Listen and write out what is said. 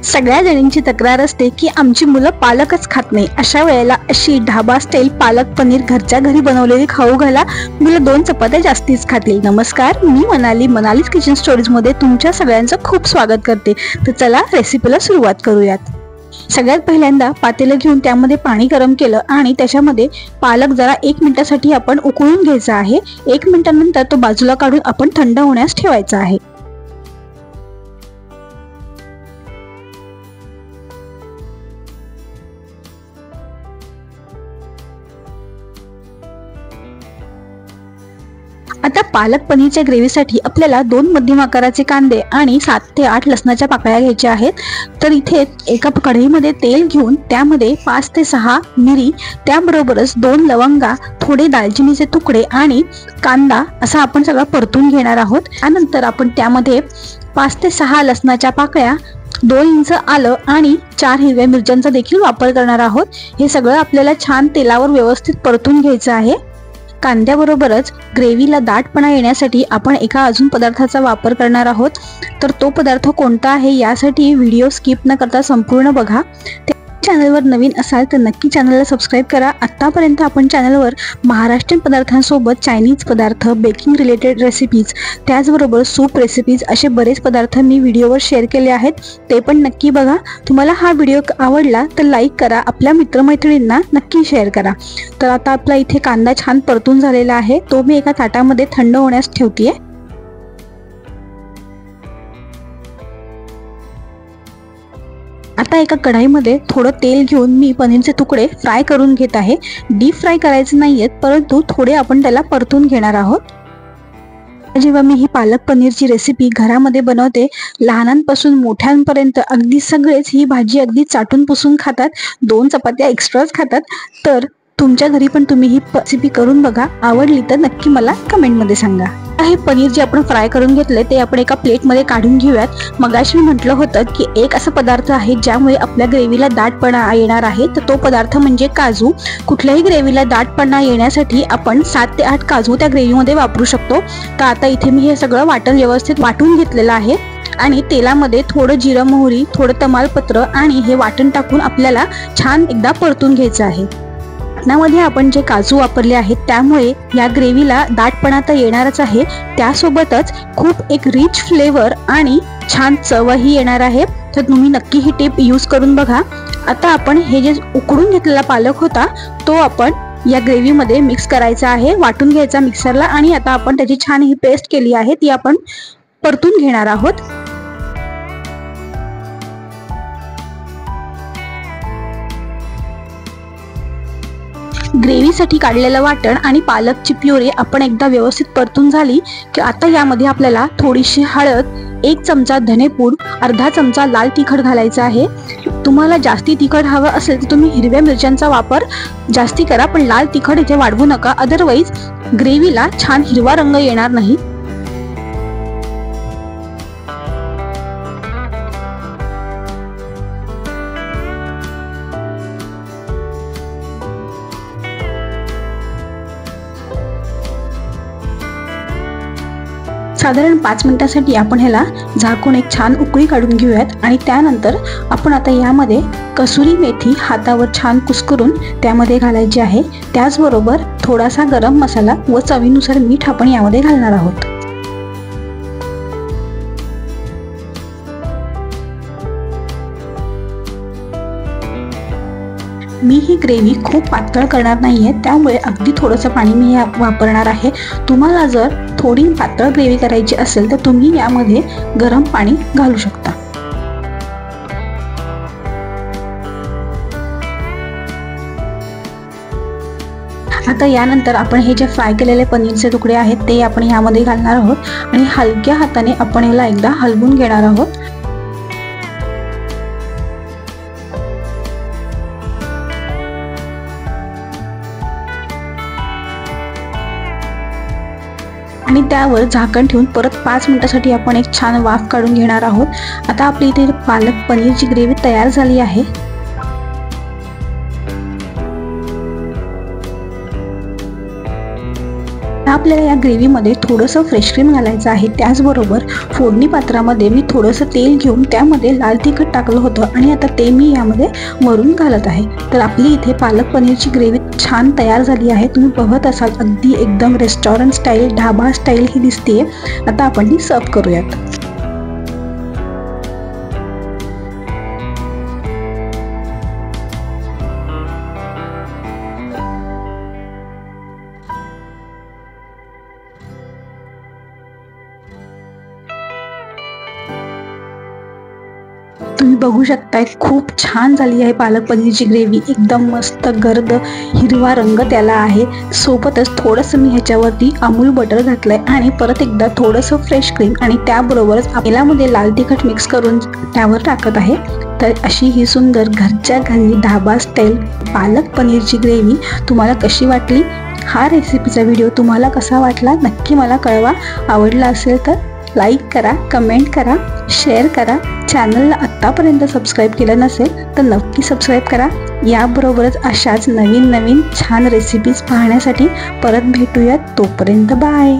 सगळ्या जणींची तक्रार असते की आमची मुलं पालकच खात नाही। अशा वेळेला अशी ढाबा स्टाईल पालक पनीर घरच्या घरी बनवलेली खाऊ घाला, मुलं 2 चपात्या जास्तीच खातील। नमस्कार, मी मनालीज किचन स्टोरीज मध्ये तुमच्या सगळ्यांचं खूप स्वागत करते। तर चला रेसिपीला सुरुवात करूयात। सगळ्यात पहिल्यांदा पातेलं घेऊन त्यामध्ये पाणी गरम केलं आणि त्याच्यामध्ये पालक जरा 1 मिनिटासाठी आपण उकळून घ्यायचा आहे। 1 मिनिटानंतर तो बाजूला काढून आपण थंड होण्यास ठेवायचा आहे। आता पालक पनीरच्या ग्रेव्हीसाठी आपल्याला 2 मध्यम आकाराचे कांदे आणि 7 ते 8 लसणाच्या पाकळ्या घ्यायच्या आहेत। तर इथे एका कढईमध्ये तेल घेऊन त्यामध्ये 5 ते 6 मिरी, त्याबरोबरच 2 लवंगा, थोडे दालचिनीचे तुकडे आणि कांदा असा आपण सगळं परतून घेणार आहोत। त्यानंतर आपण त्यामध्ये 5 ते 6 लसणाच्या पाकळ्या, 2 इंच आलं आणि 4 हिरव्या मिरच्यांचा देखील वापर करणार आहोत। हे सगळं आपल्याला छान तेलावर व्यवस्थित परतून घ्यायचं आहे। कांद्याबरोबरच ग्रेव्हीला दाटपणा येण्यासाठी आपण एका अजून पदार्थाचा वापर करणार आहोत। तर तो पदार्थ कोणता आहे यासाठी व्हिडिओ स्किप न करता संपूर्ण बघा। चॅनलवर नवीन असाल तर नक्की चॅनलला सबस्क्राईब करा। आतापर्यंत आपण चॅनलवर महाराष्ट्रीयन पदार्थांसोबत चायनीज पदार्थ, बेकिंग रिलेटेड रेसिपीज, त्याचबरोबर सूप रेसिपीज असे बरेच पदार्थ मी व्हिडिओवर शेअर केले आहेत, ते पण नक्की बघा। तुम्हाला हा व्हिडिओ आवडला तर लाईक करा, आपल्या मित्रमैत्रिणींना नक्की शेअर करा। तर आता आपला इथे कांदा छान परतून झालेला आहे, तो मी एका ताटामध्ये थंड होण्यास ठेवतेय। आता एका कढईमध्ये थोडं तेल घेऊन मी पनीरचे तुकडे फ्राय करून घेत आहे। डीप फ्राय करायचे नाहीयेत, परंतु थोडे आपण त्याला परतून घेणार आहोत। जेव्हा मी ही पालक पनीरची रेसिपी घरामध्ये बनवते, लहानांपासून मोठ्यांपर्यंत अगदी सगळेच ही भाजी अगदी चाटून पुसून खातात, 2 चपात्या एक्स्ट्राच खातात। तर तुमच्या घरी पण तुम्ही ही रेसिपी करून बघा, आवडली तर नक्की मला कमेंटमध्ये सांगा। हे पनीर जे आपण फ्राय करून घेतले ते आपण एका प्लेटमध्ये काढून घेऊयात। मगाशी मी म्हटलं होतं की एक असा पदार्थ आहे ज्यामुळे आपल्या ग्रेव्हीला दाटपणा येणार आहे, तर तो पदार्थ म्हणजे काजू। कुठल्याही ग्रेव्हीला दाटपणा येण्यासाठी आपण 7 ते 8 काजू त्या ग्रेव्हीमध्ये वापरू शकतो। तर आता इथे मी हे सगळं वाटण व्यवस्थित वाटून घेतलेलं आहे आणि तेलामध्ये थोडं जिरं, मोहरी, थोडं तमालपत्र आणि हे वाटण टाकून आपल्याला छान एकदा परतून घ्यायचं आहे। वाटणामध्ये आपण जे काजू वापरले आहेत त्यामुळे या ग्रेव्हीला दाटपणा तर येणारच आहे, त्यासोबतच खूप एक रिच फ्लेवर आणि छान चवही येणार आहे। तर तुम्ही नक्की ही टिप यूज करून बघा। आता आपण हे जे उकडून घेतलेला पालक होता तो आपण या ग्रेव्हीमध्ये मिक्स करायचा आहे, वाटून घ्यायचा मिक्सरला आणि आता आपण त्याची छान ही पेस्ट केली आहे ती आपण परतून घेणार आहोत। ग्रेव्हीसाठी काढलेलं वाटण आणि पालकची प्युरी आपण एकदा व्यवस्थित परतून झाली की आता यामध्ये आपल्याला थोडीशी हळद, 1 चमचा धनेपूड, अर्धा चमचा लाल तिखट घालायचा आहे। तुम्हाला जास्ती तिखट हवं असेल तर तुम्ही हिरव्या मिरच्यांचा वापर जास्ती करा, पण लाल तिखट इथे वाढवू नका, अदरवाईज ग्रेव्हीला छान हिरवा रंग येणार नाही। साधारण 5 मिनिटांसाठी आपण ह्याला झाकून एक छान उकळी काढून घेऊयात आणि त्यानंतर आपण आता यामध्ये कसुरी मेथी हातावर छान कुस्करून त्यामध्ये घालायची आहे। त्याचबरोबर थोडासा गरम मसाला व चवीनुसार मीठ आपण यामध्ये घालणार आहोत। मी ही ग्रेव्ही खूप पातळ करणार नाहीये, त्यामुळे अगदी थोडंसं पाणी मी वापरणार आहे। तुम्हाला जर थोडी पातळ ग्रेव्ही करायची असेल तर तुम्ही यामध्ये गरम पाणी घालू शकता। आता यानंतर आपण हे जे फ्राय केलेले पनीरचे तुकडे आहेत ते आपण यामध्ये घालणार आहोत आणि हलक्या हाताने आपण याला एकदा हलवून घेणार आहोत। आणि त्यावर झाकण ठेवून परत 5 मिनिटांसाठी आपण एक छान वाफ काढून घेणार आहोत। आता आपली इथे पालक पनीरची ग्रेव्ही तयार झाली आहे। आपल्याला या ग्रेव्हीमध्ये थोडंसं फ्रेश क्रीम घालायचं आहे। त्याचबरोबर फोडणी पात्रामध्ये मी थोडंसं तेल घेऊन त्यामध्ये लाल तिखट टाकलं होतं आणि आता ते मी यामध्ये वरून घालत आहे। तर आपली इथे पालक पनीरची ग्रेव्ही छान तयार झाली आहे। तुम्ही बघत असाल अगदी एकदम रेस्टॉरंट स्टाईल, ढाबा स्टाईल ही दिसते। आता आपण ती सर्व करूयात। तुम्ही बघू शकताय खूप छान झाली आहे पालक पनीरची ग्रेव्ही। एकदम मस्त गर्द हिरवा रंग त्याला आहे। सोबतच थोडंसं मी ह्याच्यावरती अमूल बटर घातलंय आणि परत एकदा थोडंसं फ्रेश क्रीम आणि त्याबरोबरच तेलामध्ये लाल तिखट मिक्स करून त्यावर टाकत आहे। तर अशी ही सुंदर घरच्या घरी ढाबा स्टाईल पालक पनीरची ग्रेव्ही तुम्हाला कशी वाटली? हा रेसिपीचा व्हिडिओ तुम्हाला कसा वाटला नक्की मला कळवा। आवडला असेल तर लाईक करा, कमेंट करा, शेअर करा। चॅनलला आत्तापर्यंत सबस्क्राईब केलं नसेल तर नक्की सबस्क्राईब करा। याबरोबरच अशाच नवीन छान रेसिपीज पाहण्यासाठी परत भेटूयात। तोपर्यंत बाय।